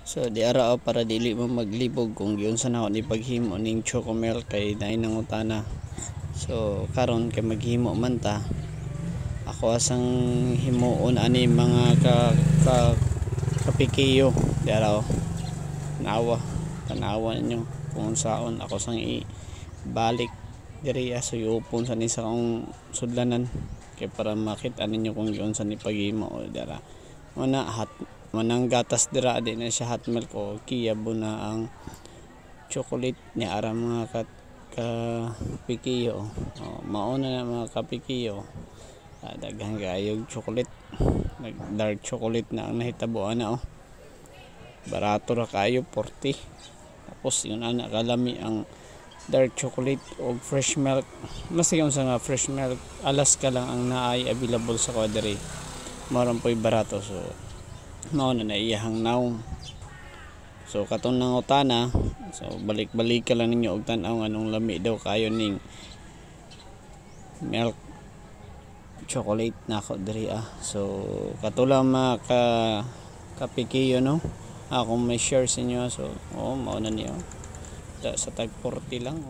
So di ara para dili mo maglibog kung giun sa nako ni paghimo ning chocomilk kay dai nangutana. So karon kay maghimo man ta, ako asang himuon ani mga kapikiyo di ara nawa tanawa ninyo kung saon ako sang ibalik diri so iupon sa ni sa kong sudlanan kay para makita ninyo kung giun sa ni paghimo o dira una manang gatas dira di na siya hot milk o kiyabo na ang chocolate ni ara mga kapikiyo mauna na mga kapikiyo daghan kayog chocolate dark chocolate na ang nahitabuan na barato ra kayo 40 tapos yun ana kalami ang dark chocolate o fresh milk mas yung sa nga fresh milk alas ka lang ang naay available sa kodere maron po'y barato so mao na iyahang naong so katong nangutana so balik-balik ka lang ninyo og tan-aw anong lami daw kayo ning milk chocolate na ako diri so katula kapikiyo no kung may share sa inyo so mao na niyo sa tag 40 lang